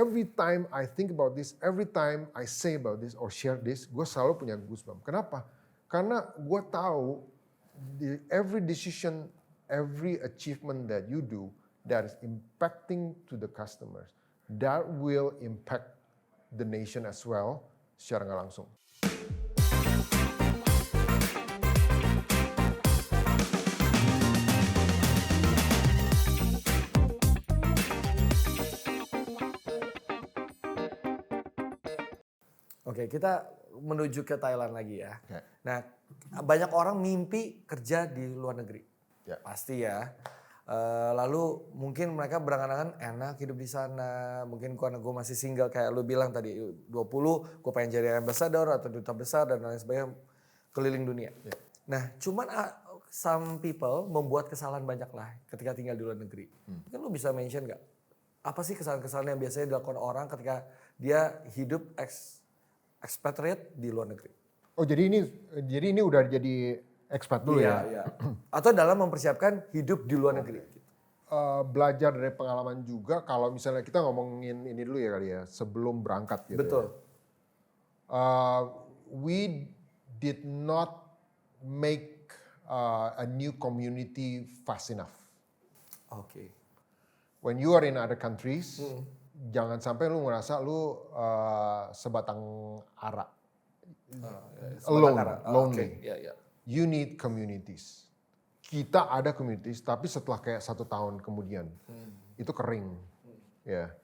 every time I think about this, every time I say about this or share this, gue selalu punya goosebumps. Kenapa? Karena gue tahu every decision, every achievement that you do that is impacting to the customers, that will impact the nation as well secara nggak langsung. Oke, kita menuju ke Thailand lagi ya. Okay. Nah, banyak orang mimpi kerja di luar negeri. Ya. Pasti ya. Lalu mungkin mereka berangan-angan enak hidup di sana. Mungkin karena gue masih single kayak lu bilang tadi 20, gue pengen jadi ambassador atau duta besar dan lain sebagainya keliling dunia. Ya. Nah, cuman some people membuat kesalahan banyak lah ketika tinggal di luar negeri. Mungkin lu bisa mention gak? Apa sih kesalahan-kesalahan yang biasanya dilakukan orang ketika dia hidup expatriate di luar negeri? Oh jadi ini udah jadi expat dulu ya? Iya. Atau dalam mempersiapkan hidup di luar negeri. Belajar dari pengalaman juga kalau misalnya kita ngomongin ini dulu ya kali ya sebelum berangkat gitu. Betul. Ya. We did not make a new community fast enough. Oke. When you are in other countries, jangan sampai lu ngerasa lu sebatang ara. Lonely. Yeah. You need communities. Kita ada communities, tapi setelah kayak 1 tahun kemudian, itu kering. Ya.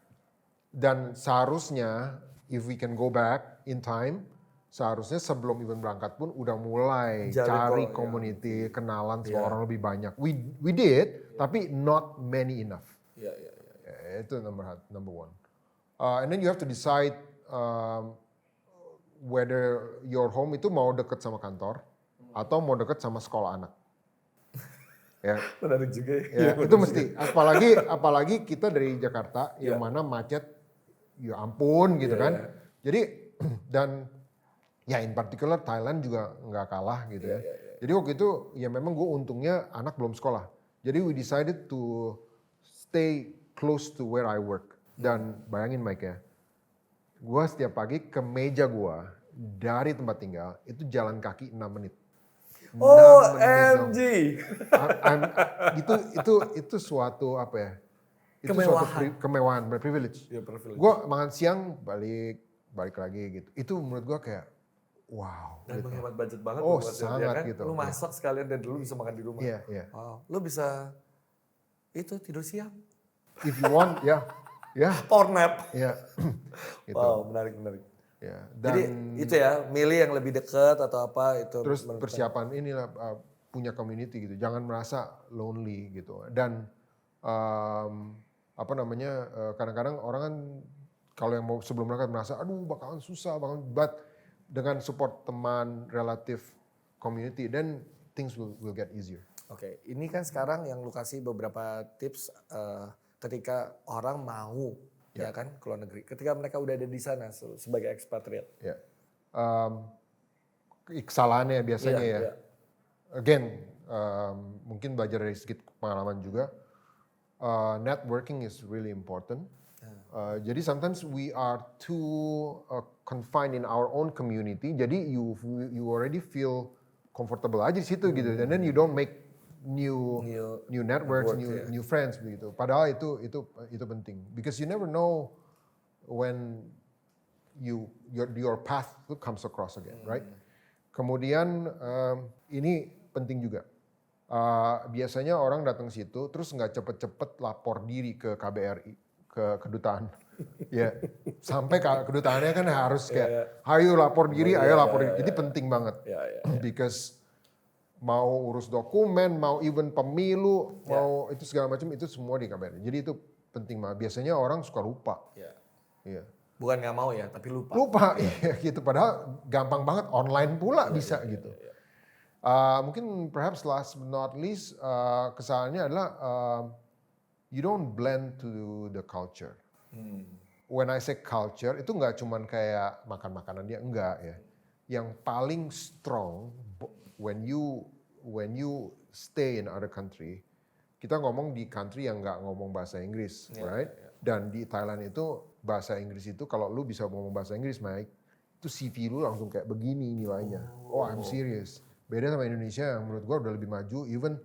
Dan seharusnya, if we can go back in time, seharusnya sebelum event berangkat pun udah mulai cari community, kenalan sama orang lebih banyak. We did, tapi not many enough. Yeah. Itu number one. And then you have to decide whether your home itu mau deket sama kantor atau mau deket sama sekolah anak. Ya. Menarik juga ya. Itu mesti. Apalagi kita dari Jakarta yang mana macet, ya ampun gitu kan. Jadi dan ya in particular Thailand juga nggak kalah gitu ya. Jadi waktu itu ya memang gue untungnya anak belum sekolah. Jadi we decided to stay close to where I work. Dan bayangin Mike ya, gue setiap pagi ke meja gue dari tempat tinggal itu jalan kaki 6 menit. OMG. Itu suatu apa ya? Itu kemewahan. Suatu kemewahan, privilege. Ya, privilege. Gue makan siang balik lagi gitu. Itu menurut gue kayak wow. Dan gitu. menghemat budget banget. Oh ya sangat kan? gitu. Lu masak sekalian dan lu bisa makan di rumah. Iya. Wow. Lu bisa itu tidur siang. If you want, ya. Power nap. Ya. Gitu. Wow, menarik. Ya. Jadi itu ya, milih yang lebih dekat atau apa itu. Terus persiapan inilah punya community gitu. Jangan merasa lonely gitu. Dan kadang-kadang orang kan kalau yang mau sebelum berangkat merasa aduh bakalan susah, but dengan support teman, relatif, community, then things will get easier. Oke, ini kan sekarang yang lu kasih beberapa tips ketika orang mau ya kan ke luar negeri. Ketika mereka udah ada di sana sebagai expatriate. Ya. Kesalahannya biasanya ya. Again, mungkin belajar dari sedikit pengalaman juga. Networking is really important. Jadi sometimes we are too confined in our own community. Jadi you already feel comfortable aja di situ gitu. And then you don't make new networks, new friends begitu. Padahal itu penting. Because you never know when your path comes across again, right? Kemudian ini penting juga. Biasanya orang datang situ terus nggak cepet-cepet lapor diri ke KBRI, ke kedutaan. Ya, sampai kedutaannya kan harus kayak, ayo lapor diri, lapor diri. Itu penting banget. Because mau urus dokumen, mau event pemilu, mau itu segala macam itu semua di KBRI. Jadi itu penting banget. Biasanya orang suka lupa. Iya. Bukan nggak mau ya, tapi lupa. Lupa, gitu. Padahal gampang banget online pula bisa gitu. Mungkin perhaps last but not least kesalahannya adalah you don't blend to the culture. When I say culture itu nggak cuman kayak makan-makanan dia, enggak ya. Yang paling strong when you stay in other country, kita ngomong di country yang nggak ngomong bahasa Inggris, right? Dan di Thailand itu bahasa Inggris itu kalau lu bisa ngomong bahasa Inggris, Mike, itu CV lu langsung kayak begini nilainya. Oh, I'm serious. Beda sama Indonesia yang menurut gua udah lebih maju. Even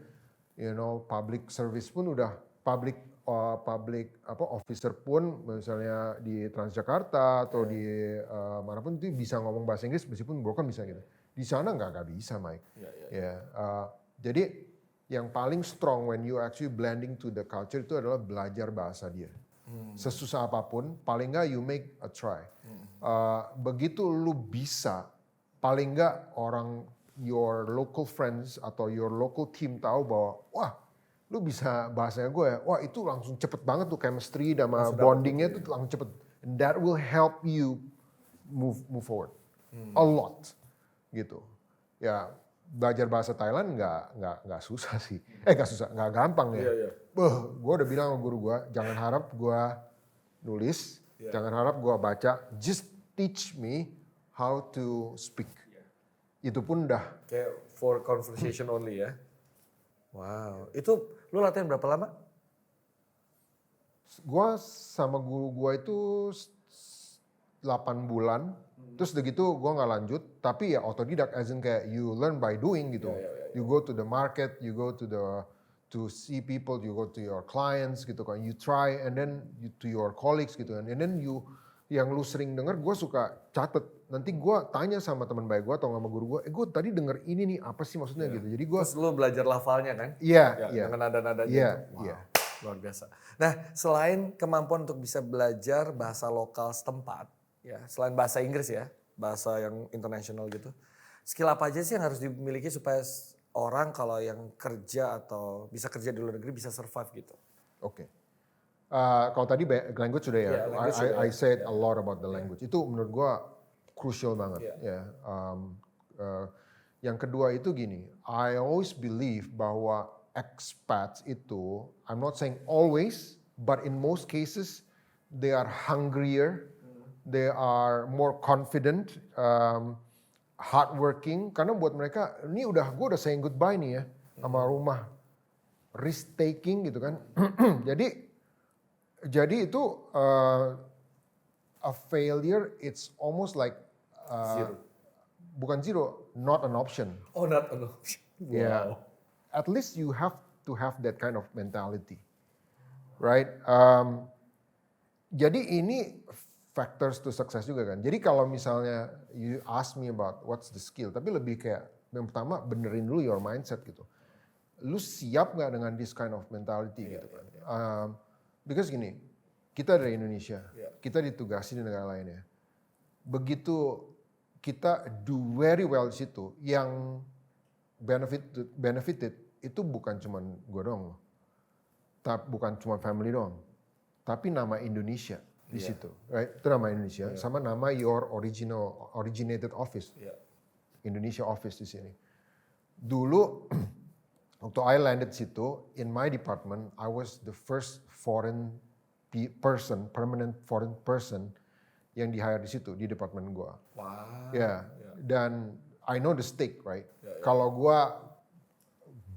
public service pun udah public officer pun misalnya di Transjakarta atau di manapun itu bisa ngomong bahasa Inggris meskipun broken bisa gitu. Di sana nggak bisa, Mike. Jadi yang paling strong when you actually blending to the culture itu adalah belajar bahasa dia. Sesusah apapun, paling nggak you make a try. Begitu lu bisa, paling nggak your local friends atau your local team tahu bahwa wah lu bisa bahasanya gue ya, wah itu langsung cepet banget tuh chemistry sama bondingnya tuh langsung cepet. And that will help you move forward a lot gitu. Ya belajar bahasa Thailand nggak susah sih, nggak gampang ya. Gue udah bilang sama guru gue, jangan harap gue nulis, jangan harap gue baca, just teach me how to speak. Itu pun udah. Kayak for conversation only ya. Wow, itu lu latihan berapa lama? Gua sama guru gua itu 8 bulan, terus udah gitu gua nggak lanjut, tapi ya otodidak, as in kayak you learn by doing gitu. You go to the market, you go to see people, you go to your clients gitu kan, you try and then to your colleagues gitu kan, and then yang lu sering denger, gue suka catet. Nanti gue tanya sama teman baik gue atau sama guru gue, gue tadi denger ini nih, apa sih maksudnya gitu. Jadi gue. Terus lu belajar lafalnya kan? Iya. Dengan nada-nadanya itu. Iya. Luar biasa. Nah, selain kemampuan untuk bisa belajar bahasa lokal setempat, ya selain bahasa Inggris ya, bahasa yang internasional gitu, skill apa aja sih yang harus dimiliki supaya orang kalau yang kerja atau bisa kerja di luar negeri bisa survive gitu? Oke. Kalau tadi language sudah ya, I said a lot about the language. Itu menurut gue crucial banget. Yang kedua itu gini, I always believe bahwa expats itu, I'm not saying always, but in most cases they are hungrier, they are more confident, hardworking. Karena buat mereka, gue udah saying goodbye nih ya sama rumah, risk taking gitu kan. Jadi itu a failure, it's almost like Zero. Bukan zero, not an option. Oh, not an option. Wow. Yeah, at least you have to have that kind of mentality, right? Jadi ini factors to success juga kan. Jadi kalau misalnya you ask me about what's the skill, tapi lebih kayak yang pertama benerin dulu your mindset gitu. Lu siap nggak dengan this kind of mentality gitu kan? Because gini, kita dari Indonesia, kita ditugasi di negara lain ya. Begitu kita do very well di situ, yang benefited itu bukan cuma gue doang loh. Bukan cuma family doang. Tapi nama Indonesia di situ. Right? Itu nama Indonesia, sama nama your originated office. Indonesia office di sini. Dulu waktu I landed situ, in my department, I was the first permanent foreign person yang di-hire di situ, di department gua. Wow. Dan I know the stake, right? Kalau gua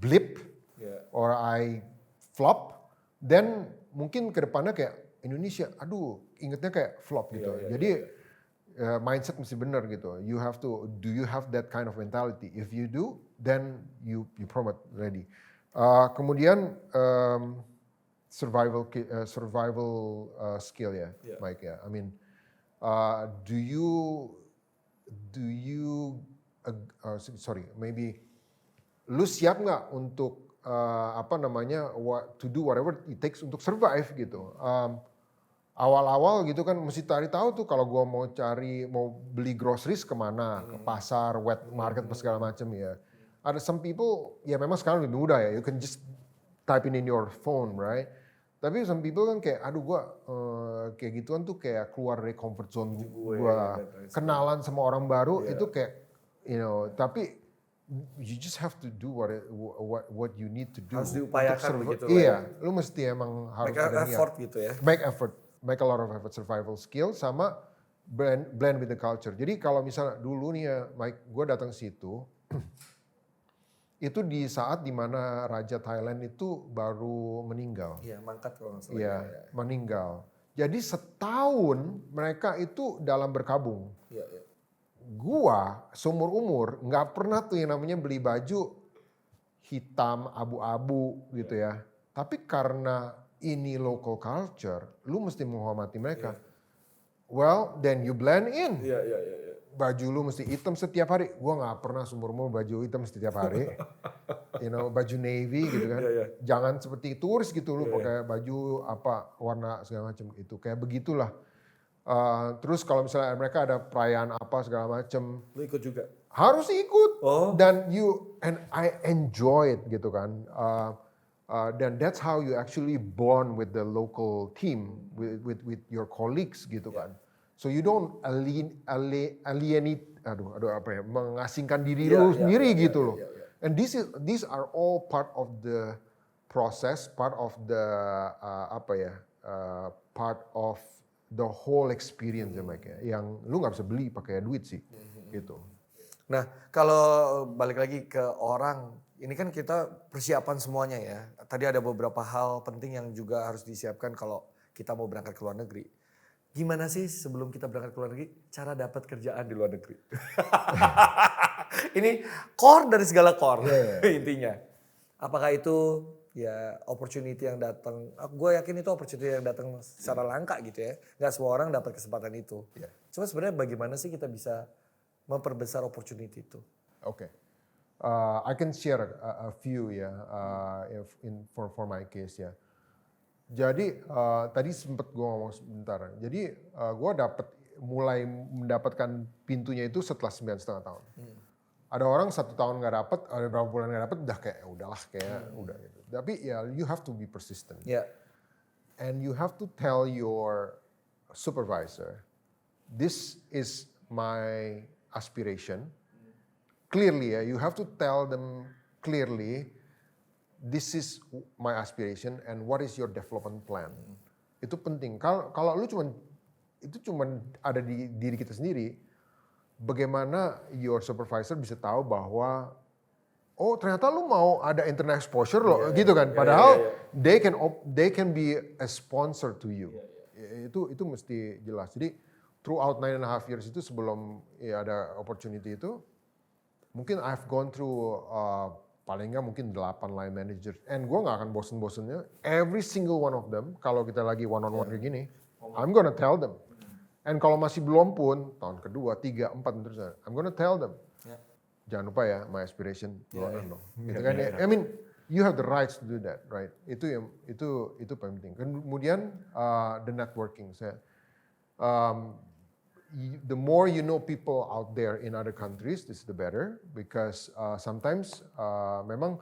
blip or I flop, then mungkin ke depannya kayak Indonesia, aduh, ingetnya kayak flop gitu. Jadi mindset mesti benar gitu. Do you have that kind of mentality? If you do, then you promote ready. Kemudian survival skill ya, Mike ya. I mean, maybe lu siap nggak untuk to do whatever it takes untuk survive gitu. Awal-awal gitu kan mesti tahu tuh kalau gua mau beli groceries kemana, ke pasar, wet market, segala macam ya. Ada some people, ya memang sekarang lebih mudah ya, you can just type in your phone, right? Tapi some people kan kayak, aduh gua kayak gituan tuh kayak keluar dari comfort zone gua, kenalan sama orang baru itu kayak, tapi you just have to do what you need to do. Harus diupayakan begitu. Iya, lu mesti emang harus ada effort gitu ya. Make a lot of effort, survival skill, sama blend with the culture. Jadi kalau misalnya dulu nih ya, Mike, gue datang situ, itu di saat dimana Raja Thailand itu baru meninggal. Iya, mangkat kalau nggak salah. Iya, meninggal. Jadi setahun mereka itu dalam berkabung. Iya, iya. Gua seumur umur nggak pernah tuh yang namanya beli baju hitam abu-abu gitu ya. Tapi karena ini local culture, lu mesti menghormati mereka. Well, then you blend in. Iya, iya, iya. Baju lu mesti hitam setiap hari. Gua nggak pernah seumur umur baju hitam setiap hari. Baju navy gitu kan. Iya, iya. Jangan seperti turis gitu lu pakai baju apa warna segala macam itu. Kayak begitulah. Terus kalau misalnya mereka ada perayaan apa segala macam, Lu ikut juga? harus ikut. Oh. Dan I enjoy it gitu kan. Dan that's how you actually bond with the local team, with your colleagues gitu kan. So you don't alienate, mengasingkan diri lu sendiri gitu loh. And these are all part of the process, part of the part of the whole experience ya Mike ya. Yang lu nggak bisa beli pakai duit sih, gitu. Nah, kalau balik lagi ke orang, ini kan kita persiapan semuanya ya. Tadi ada beberapa hal penting yang juga harus disiapkan kalau kita mau berangkat ke luar negeri. Gimana sih sebelum kita berangkat ke luar negeri, cara dapat kerjaan di luar negeri? Ini core dari segala core intinya. Apakah itu ya opportunity yang datang? Gue yakin itu opportunity yang datang secara langka gitu ya. Gak semua orang dapat kesempatan itu. Cuma sebenarnya bagaimana sih kita bisa memperbesar opportunity itu? Okay. I can share a few ya, for my case ya. Jadi tadi sempat gue ngomong sebentar. Jadi gue mulai mendapatkan pintunya itu setelah 9,5 tahun. Ada orang 1 tahun nggak dapet, ada berapa bulan nggak dapet, udah kayak udahlah udah gitu. Tapi ya you have to be persistent. Yeah. And you have to tell your supervisor, this is my aspiration. Clearly ya, you have to tell them clearly, this is my aspiration and what is your development plan. Itu penting. Kalau lu cuman ada di diri kita sendiri, bagaimana your supervisor bisa tahu bahwa oh ternyata lu mau ada internet exposure loh, gitu kan. Padahal they can be a sponsor to you. Itu mesti jelas. Jadi throughout 9.5 years itu sebelum ada opportunity itu, mungkin I've gone through paling nggak mungkin 8 line managers. And gue nggak akan bosen-bosennya. Every single one of them, kalau kita lagi one-on-one kayak gini, I'm gonna tell them. And kalau masih belum pun, tahun kedua, 3, 4, terus, I'm gonna tell them. Jangan lupa ya, my aspiration, dong. Gitu kan ya. I mean, you have the rights to do that, right? Itu penting. Kemudian the networking. The more you know people out there in other countries, this is the better, because sometimes memang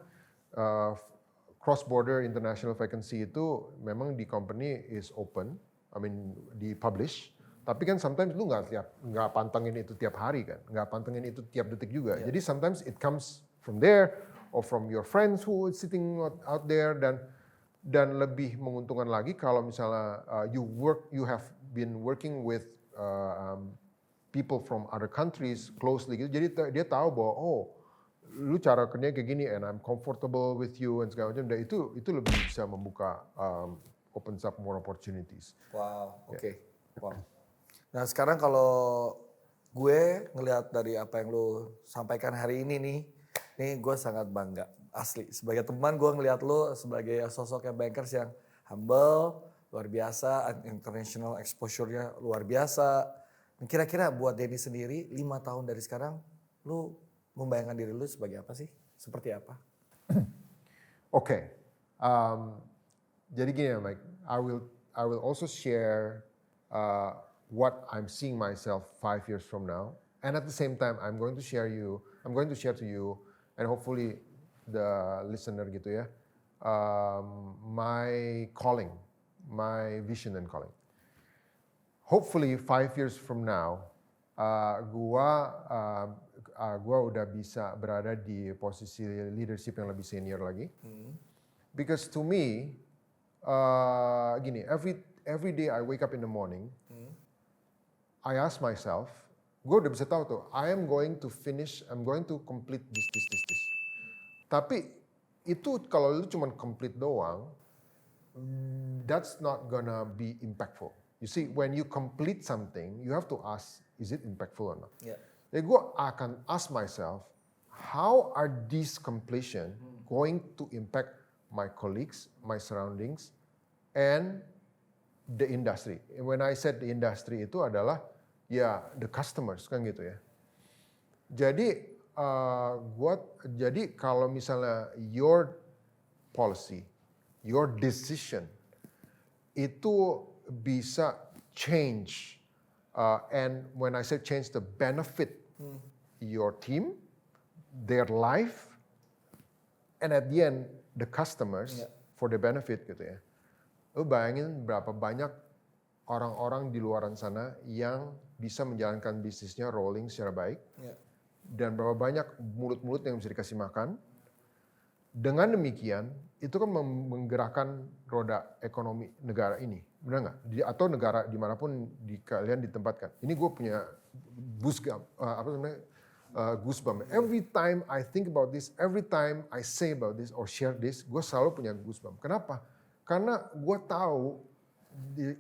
cross-border international vacancy itu memang di company is open, I mean di publish, tapi kan sometimes lu nggak pantengin itu tiap hari kan, nggak pantengin itu tiap detik juga. Jadi sometimes it comes from there or from your friends who is sitting out there, dan lebih menguntungkan lagi kalau misalnya you have been working with people from other countries closely gitu. Jadi dia tahu bahwa lu cara kerjanya kayak gini and I'm comfortable with you and segala macam. Dan itu lebih bisa membuka opens up more opportunities. Wow, oke. Wow. Nah sekarang kalau gue ngelihat dari apa yang lu sampaikan hari ini nih gue sangat bangga. Asli, sebagai teman gue ngelihat lu sebagai sosok yang bankers yang humble, luar biasa, international exposure-nya luar biasa. Kira-kira buat Denny sendiri, 5 tahun dari sekarang, lu membayangkan diri lu sebagai apa sih? Seperti apa? Oke. Jadi gini ya Mike, I will also share what I'm seeing myself 5 years from now. And at the same time, I'm going to share to you, and hopefully the listener gitu ya, my calling, my vision and calling. Hopefully 5 years from now, gua udah bisa berada di posisi leadership yang lebih senior lagi. Because to me, gini, every day I wake up in the morning, I ask myself, gue udah bisa tahu tuh, I'm going to complete this. Tapi itu kalau lu cuma complete doang, that's not gonna be impactful. You see, when you complete something, you have to ask, is it impactful or not? Yeah. Jadi gue akan ask myself, how are these completion going to impact my colleagues, my surroundings, and the industry. When I said the industry itu adalah ya the customers kan gitu ya. Jadi jadi kalau misalnya your policy, your decision itu bisa change and when I say change the benefit your team, their life, and at the end the customers for the benefit gitu ya. Lu bayangin berapa banyak orang-orang di luaran sana yang bisa menjalankan bisnisnya rolling secara baik. Dan berapa banyak mulut-mulut yang bisa dikasih makan. Dengan demikian, itu kan menggerakkan roda ekonomi negara ini. Benar nggak? Atau negara dimanapun kalian ditempatkan. Ini gue punya goosebump. Every time I think about this, every time I say about this or share this, gue selalu punya goosebump. Kenapa? Karena gue tahu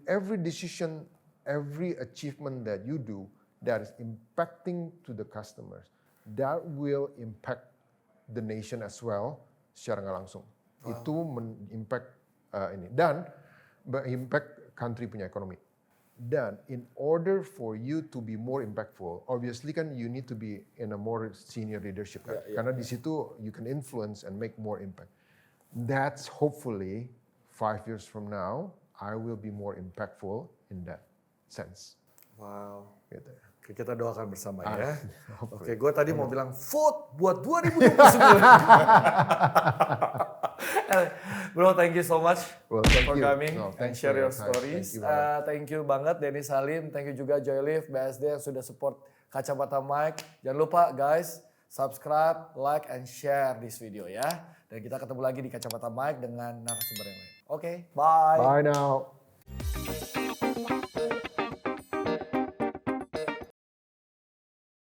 every decision, every achievement that you do that is impacting to the customers, that will impact the nation as well secara nggak langsung. Wow. Itu impact ini dan impact country punya ekonomi. Dan in order for you to be more impactful, obviously kan you need to be in a more senior leadership kan. Karena di situ you can influence and make more impact. That's hopefully 5 years from now, I will be more impactful in that sense. Wow. Gitu. Oke, kita doakan bersama ya. Hopefully. Oke, gue tadi mau bilang vote buat 2029. Bro, thank you so much for coming and share your stories. Thank you banget Denny Salim, thank you juga Joylift, BSD yang sudah support Kacamata Mike. Jangan lupa guys, subscribe, like, and share this video ya. Dan kita ketemu lagi di Kacamata Mike dengan narasumber yang lain. Oke, bye. Bye now.